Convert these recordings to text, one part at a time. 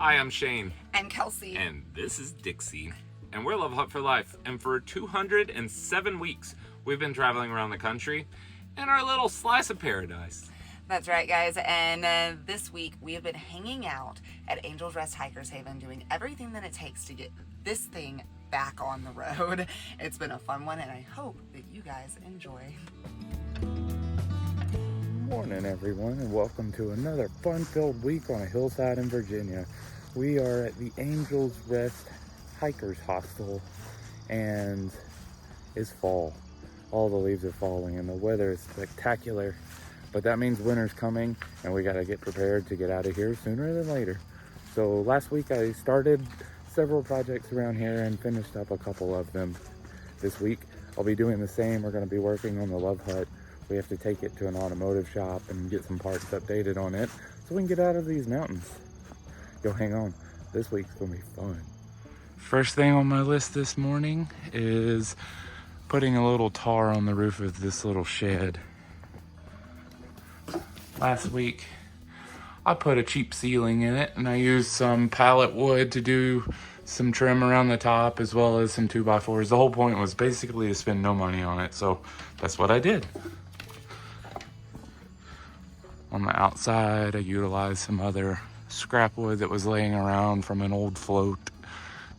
Hi, I'm Shane. And Kelsey. And this is Dixie. And we're Love Hut for Life. And for 207 weeks, we've been traveling around the country in our little slice of paradise. That's right, guys. And this week, we have been hanging out at Angel's Rest Hikers Haven, doing everything that it takes to get this thing back on the road. It's been a fun one, and I hope that you guys enjoy. Morning, everyone, and welcome to another fun-filled week on a hillside in Virginia. We are at the Angel's Rest Hikers Hostel, and it's fall. All the leaves are falling, and the weather is spectacular. But that means winter's coming, and we got to get prepared to get out of here sooner than later. So last week I started several projects around here and finished up a couple of them. This week I'll be doing the same. We're going to be working on the Love Hut. We have to take it to an automotive shop and get some parts updated on it so we can get out of these mountains. Yo, hang on. This week's going to be fun. First thing on my list this morning is putting a little tar on the roof of this little shed. Last week, I put a cheap ceiling in it, and I used some pallet wood to do some trim around the top, as well as some 2x4s. The whole point was basically to spend no money on it, so that's what I did. On the outside, I utilized some other scrap wood that was laying around from an old float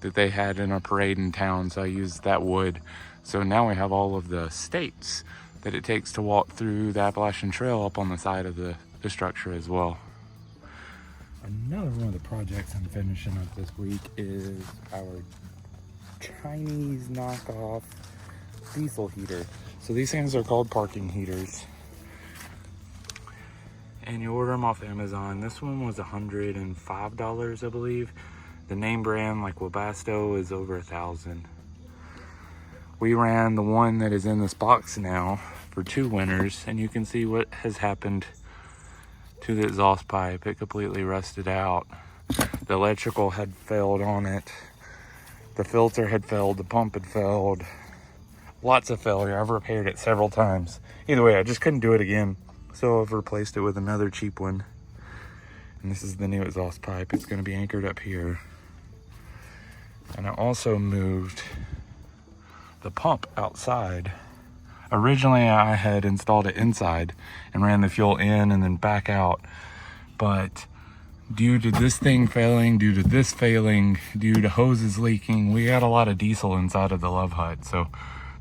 that they had in a parade in town, so I used that wood. So now we have all of the stakes that it takes to walk through the Appalachian Trail up on the side of the structure as well. Another one of the projects I'm finishing up this week is our Chinese knockoff diesel heater. So these things are called parking heaters, and you order them off Amazon. This one was $105, I believe. The name brand, like Webasto, is over $1,000. We ran the one that is in this box now for 2 winters, and you can see what has happened to the exhaust pipe. It completely rusted out. The electrical had failed on it. The filter had failed. The pump had failed. Lots of failure. I've repaired it several times. Either way, I just couldn't do it again. So I've replaced it with another cheap one. And this is the new exhaust pipe. It's going to be anchored up here. And I also moved the pump outside. Originally, I had installed it inside and ran the fuel in and then back out. But due to this thing failing, due to this failing, due to hoses leaking, we had a lot of diesel inside of the Love Hut. So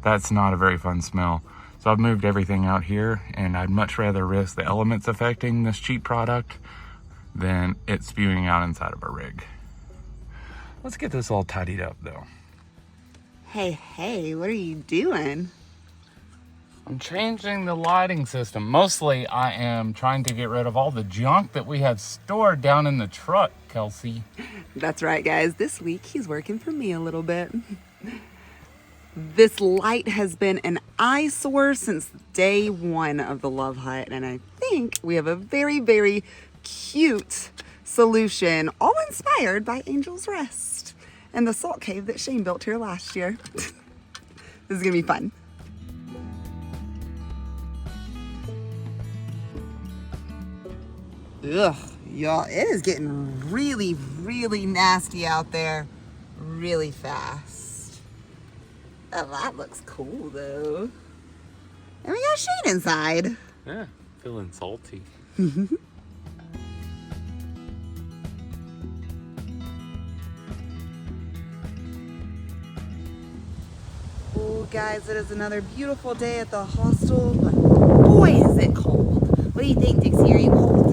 that's not a very fun smell. So I've moved everything out here, and I'd much rather risk the elements affecting this cheap product than it spewing out inside of a rig. Let's get this all tidied up though. Hey, what are you doing? I'm changing the lighting system. Mostly I am trying to get rid of all the junk that we have stored down in the truck, Kelsey. That's right, guys. This week, he's working for me a little bit. This light has been an eyesore since day one of the Love Hut, and I think we have a very, very cute solution, all inspired by Angel's Rest and the salt cave that Shane built here last year. This is gonna be fun. Ugh, y'all, it is getting really, really nasty out there really fast. Oh, that looks cool though. And we got Shane inside. Yeah, feeling salty. Oh, guys, it is another beautiful day at the hostel, but boy, is it cold. What do you think, Dixie? Are you cold?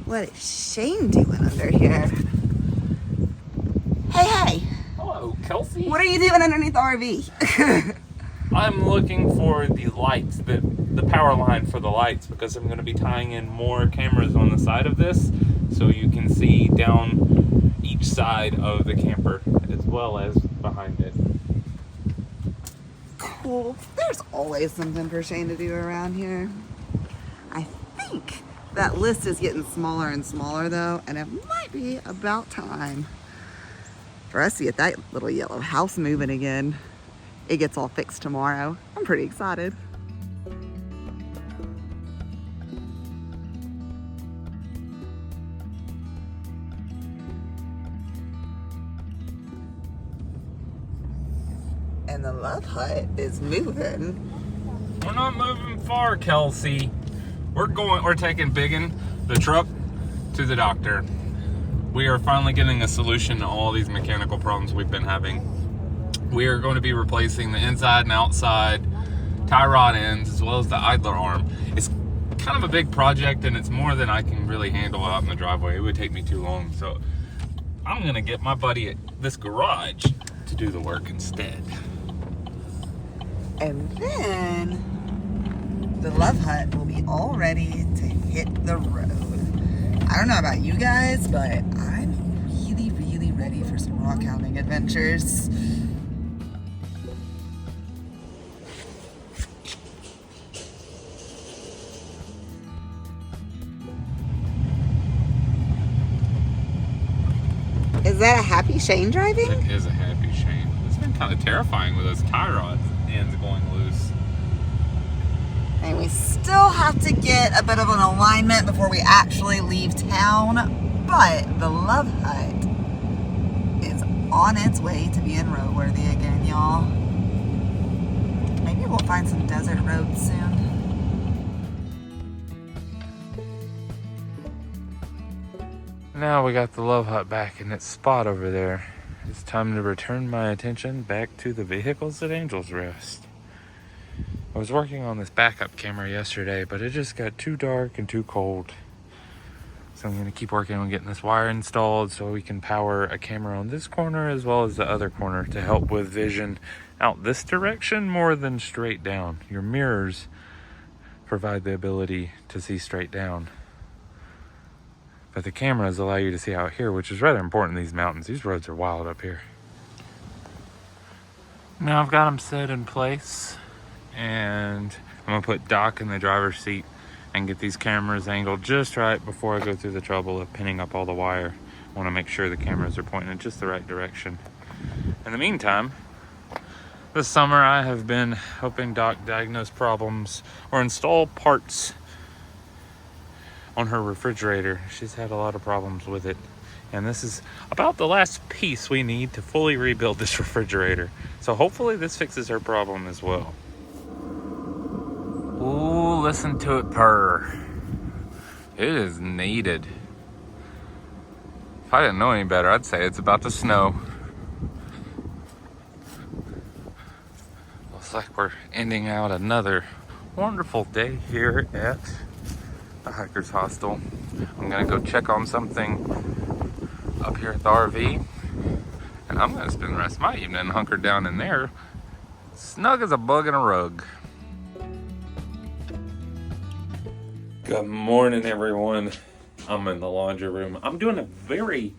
What is Shane doing under here? Hey! Hello, Kelsey. What are you doing underneath the RV? I'm looking for the lights, the power line for the lights, because I'm going to be tying in more cameras on the side of this so you can see down each side of the camper as well as behind it. Cool. There's always something for Shane to do around here. I think that list is getting smaller and smaller though, and it might be about time for us to get that little yellow house moving again. It gets all fixed tomorrow. I'm pretty excited. And the Love Hut is moving. We're not moving far, Kelsey. We're taking Biggin, the truck, to the doctor. We are finally getting a solution to all these mechanical problems we've been having. We are going to be replacing the inside and outside tie rod ends as well as the idler arm. It's kind of a big project and it's more than I can really handle out in the driveway. It would take me too long. So I'm going to get my buddy at this garage to do the work instead. And then the Love Hut will be all ready to hit the road. I don't know about you guys, but I'm really, really ready for some rock hounding adventures. Is that a happy Shane driving? It is a happy Shane. It's been kind of terrifying with those tie rods ends going loose. And we still have to get a bit of an alignment before we actually leave town, but the Love Hut is on its way to being roadworthy again, y'all. Maybe we'll find some desert roads soon. Now we got the Love Hut back in its spot over there. It's time to return my attention back to the vehicles at Angel's Rest. I was working on this backup camera yesterday, but it just got too dark and too cold. So I'm going to keep working on getting this wire installed so we can power a camera on this corner as well as the other corner to help with vision out this direction more than straight down. Your mirrors provide the ability to see straight down, but the cameras allow you to see out here, which is rather important in these mountains. These roads are wild up here. Now I've got them set in place, and I'm gonna put Doc in the driver's seat and get these cameras angled just right before I go through the trouble of pinning up all the wire. I wanna make sure the cameras are pointing in just the right direction. In the meantime, this summer I have been helping Doc diagnose problems or install parts on her refrigerator. She's had a lot of problems with it, and this is about the last piece we need to fully rebuild this refrigerator. So hopefully this fixes her problem as well. Ooh, listen to it purr. It is needed. If I didn't know any better, I'd say it's about to snow. Looks like we're ending out another wonderful day here at the Hiker's Hostel. I'm gonna go check on something up here at the RV, and I'm gonna spend the rest of my evening hunkered down in there, snug as a bug in a rug. Good morning, everyone. I'm in the laundry room. I'm doing a very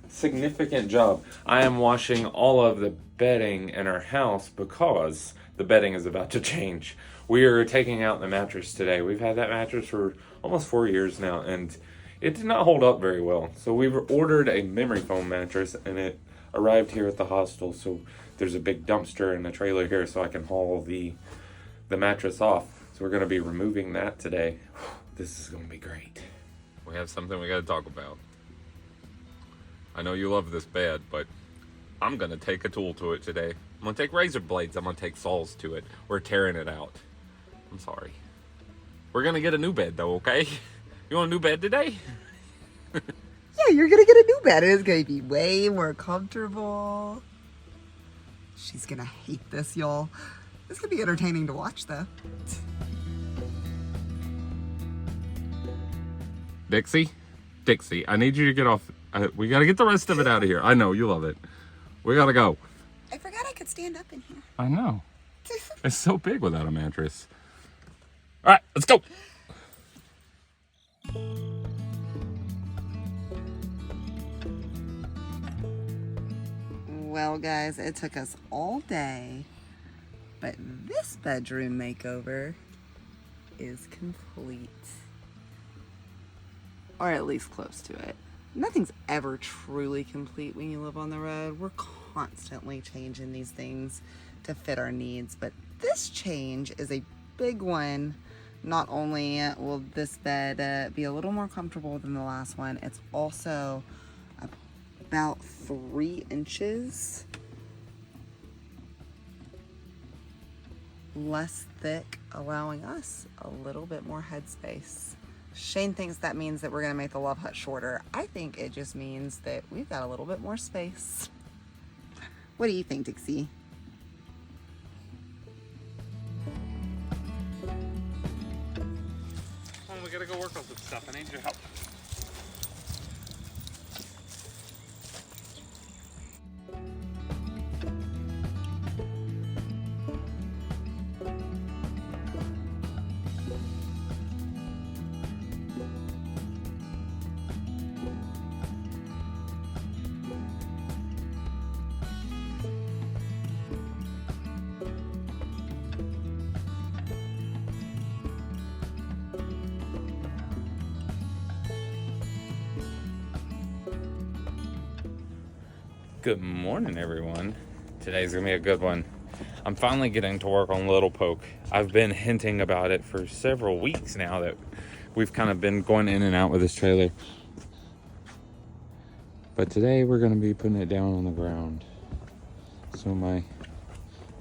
significant job. I am washing all of the bedding in our house because the bedding is about to change. We are taking out the mattress today. We've had that mattress for almost 4 years now, and it did not hold up very well. So we've ordered a memory foam mattress, and it arrived here at the hostel. So there's a big dumpster in the trailer here so I can haul the mattress off. So we're going to be removing that today. This is going to be great. We have something we got to talk about. I know you love this bed, but I'm going to take a tool to it today. I'm going to take razor blades. I'm going to take saws to it. We're tearing it out. I'm sorry. We're going to get a new bed, though, okay? You want a new bed today? Yeah, you're gonna get a new bed. It's gonna be way more comfortable. She's gonna hate this, y'all. This could be entertaining to watch, though. Dixie, I need you to get off. We got to get the rest of it out of here. I know, you love it. We got to go. I forgot I could stand up in here. I know. It's so big without a mattress. All right, let's go. Well, guys, it took us all day, but this bedroom makeover is complete. Or at least close to it. Nothing's ever truly complete when you live on the road. We're constantly changing these things to fit our needs, but this change is a big one. Not only will this bed be a little more comfortable than the last one, it's also about 3 inches less thick, allowing us a little bit more headspace. Shane thinks that means that we're gonna make the love hut shorter. I think it just means that we've got a little bit more space. What do you think, Dixie? Well, we gotta go work on some stuff. I need your help. Good morning, everyone. Today's gonna be a good one. I'm finally getting to work on Little Poke. I've been hinting about it for several weeks now that we've kind of been going in and out with this trailer. But today we're gonna be putting it down on the ground. So my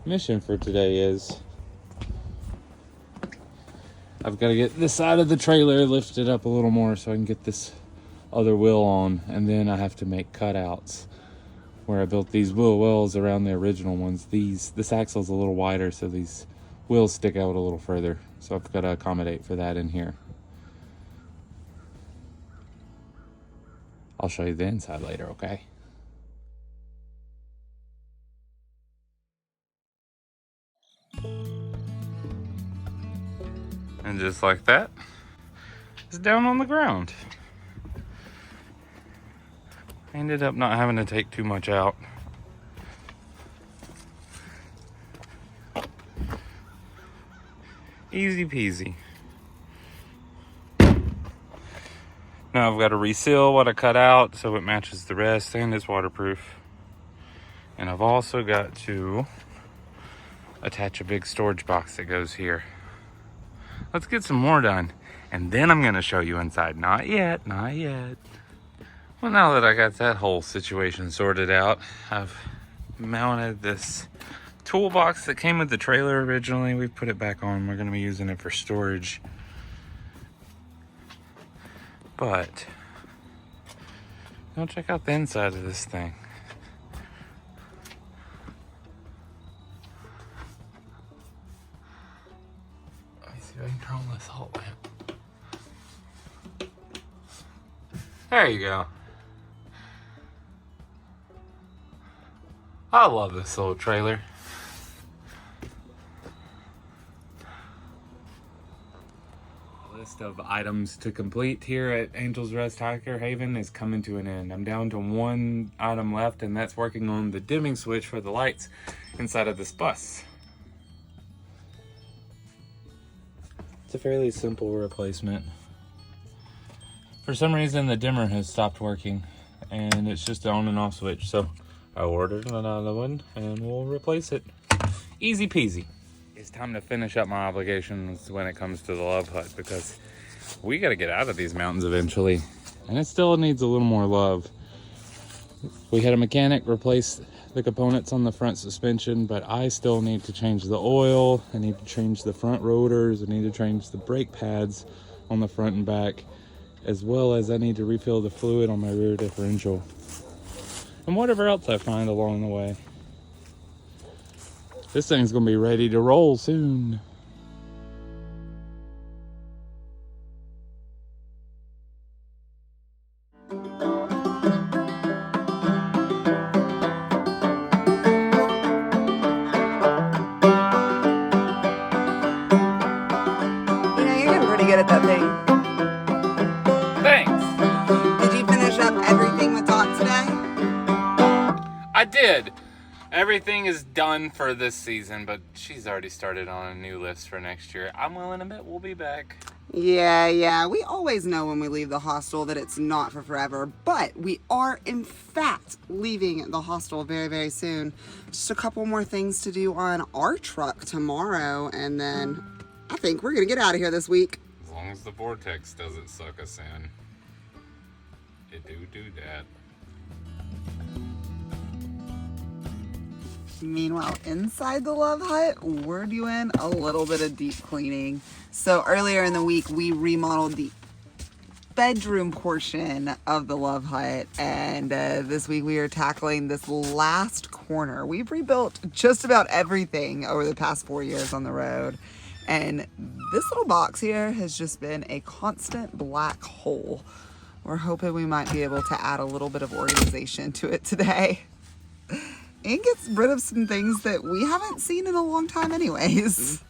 mission for today is I've got to get this side of the trailer lifted up a little more so I can get this other wheel on, and then I have to make cutouts where I built these wheel wells around the original ones. This axle's a little wider, so these wheels stick out a little further. So I've got to accommodate for that in here. I'll show you the inside later, okay? And just like that, it's down on the ground. I ended up not having to take too much out. Easy peasy. Now I've got to reseal what I cut out so it matches the rest and it's waterproof. And I've also got to attach a big storage box that goes here. Let's get some more done. And then I'm gonna show you inside. Not yet, not yet. Well, now that I got that whole situation sorted out, I've mounted this toolbox that came with the trailer originally. We put it back on. We're going to be using it for storage. But go check out the inside of this thing. Let me see if I can turn on this hot lamp. There you go. I love this little trailer. The list of items to complete here at Angel's Rest Hiker Haven is coming to an end. I'm down to one item left, and that's working on the dimming switch for the lights inside of this bus. It's a fairly simple replacement. For some reason, the dimmer has stopped working, and it's just the on and off switch, so I ordered another one and we'll replace it. Easy peasy. It's time to finish up my obligations when it comes to the love hut, because we got to get out of these mountains eventually, and it still needs a little more love. We had a mechanic replace the components on the front suspension, but I still need to change the oil. I need to change the front rotors. I need to change the brake pads on the front and back, as well as I need to refill the fluid on my rear differential. And whatever else I find along the way. This thing's gonna be ready to roll soon. You're getting pretty good at that thing. Thanks. Did you finish up everything with Dot today? I did. Everything is done for this season, but she's already started on a new list for next year. I'm willing to bet we'll be back. Yeah. We always know when we leave the hostel that it's not for forever, but we are, in fact, leaving the hostel very, very soon. Just a couple more things to do on our truck tomorrow, and then I think we're gonna get out of here this week. As long as the vortex doesn't suck us in. It do that. Meanwhile, inside the Love Hut, we're doing a little bit of deep cleaning. So earlier in the week, we remodeled the bedroom portion of the Love Hut, and this week we are tackling this last corner. We've rebuilt just about everything over the past 4 years on the road, and this little box here has just been a constant black hole. We're hoping we might be able to add a little bit of organization to it today and get rid of some things that we haven't seen in a long time anyways.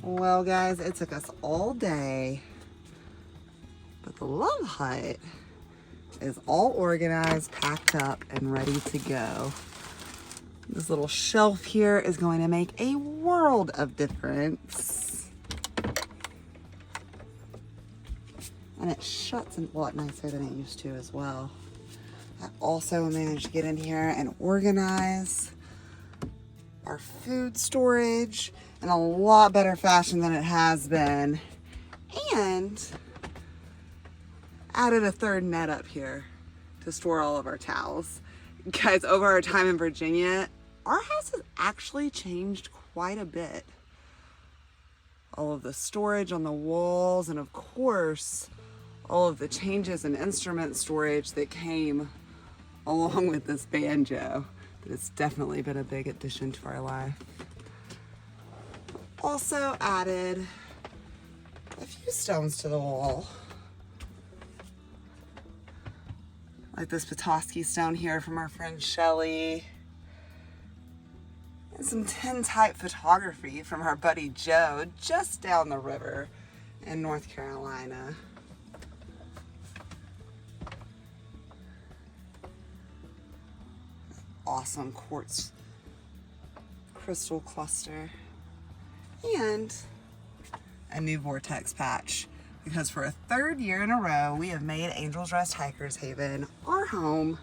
Well, guys, it took us all day, but the Love Hut is all organized, packed up, and ready to go. This little shelf here is going to make a world of difference. And it shuts a lot nicer than it used to as well. I also managed to get in here and organize our food storage in a lot better fashion than it has been. And added a third net up here to store all of our towels. Guys, over our time in Virginia, our house has actually changed quite a bit. All of the storage on the walls, and of course, all of the changes in instrument storage that came along with this banjo. But it's definitely been a big addition to our life. Also added a few stones to the wall. Like this Petoskey stone here from our friend Shelly. And some tin-type photography from our buddy Joe just down the river in North Carolina. Awesome quartz crystal cluster. And a new vortex patch. Because for a third year in a row, we have made Angel's Rest Hikers Haven our home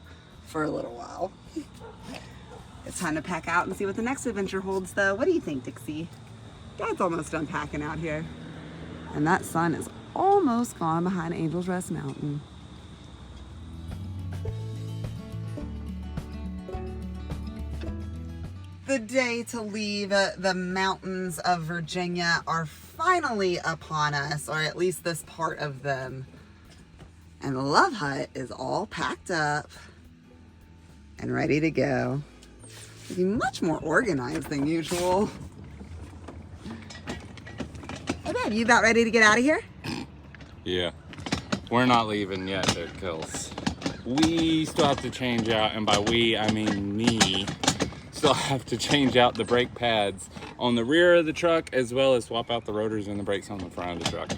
for a little while. It's time to pack out and see what the next adventure holds, though. What do you think, Dixie? Dad's almost done packing out here. And that sun is almost gone behind Angel's Rest Mountain. The day to leave the mountains of Virginia are finally upon us, or at least this part of them. And the Love Hut is all packed up and ready to go. Looking much more organized than usual. Hey, babe, you about ready to get out of here? Yeah. We're not leaving yet, there, Kills. We still have to change out, and by we, I mean me. Still have to change out the brake pads on the rear of the truck, as well as swap out the rotors and the brakes on the front of the truck.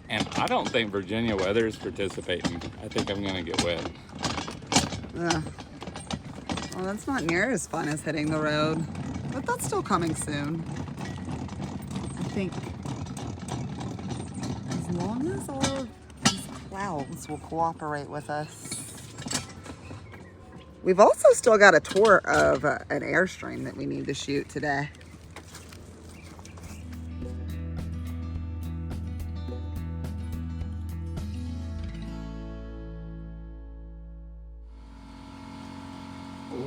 And I don't think Virginia weather is participating. I think I'm gonna get wet. Well, that's not near as fun as hitting the road, but that's still coming soon. I think as long as all of these clouds will cooperate with us. We've also still got a tour of an Airstream that we need to shoot today.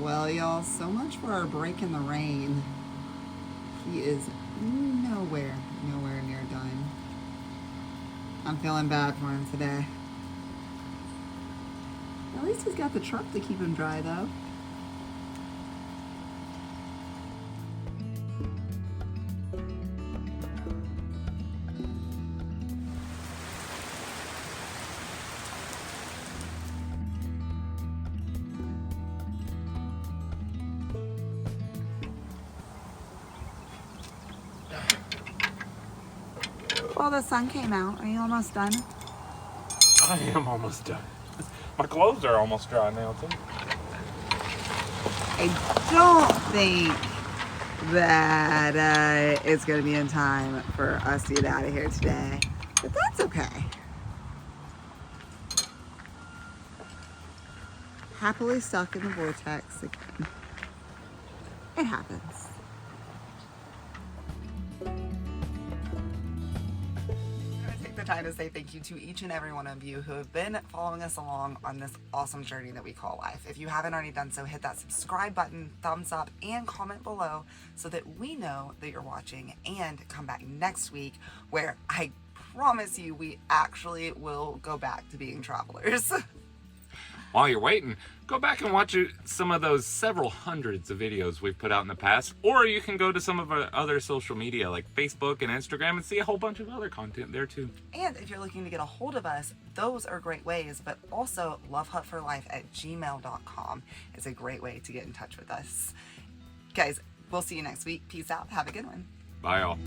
Well, y'all, so much for our break in the rain. He is nowhere near done. I'm feeling bad for him today. At least he's got the truck to keep him dry, though. Well, the sun came out. Are you almost done? I am almost done. My clothes are almost dry now, too. I don't think that it's going to be in time for us to get out of here today. But that's okay. Happily stuck in the vortex again. It happens. Take the time to say thank you to each and every one of you who have been following us along on this awesome journey that we call life. If you haven't already done so, hit that subscribe button, thumbs up, and comment below so that we know that you're watching, and come back next week where I promise you we actually will go back to being travelers. While you're waiting, go back and watch some of those several hundreds of videos we've put out in the past, or you can go to some of our other social media like Facebook and Instagram and see a whole bunch of other content there too. And if you're looking to get a hold of us, those are great ways, but also lovehutforlife@gmail.com is a great way to get in touch with us. Guys, we'll see you next week. Peace out. Have a good one. Bye all.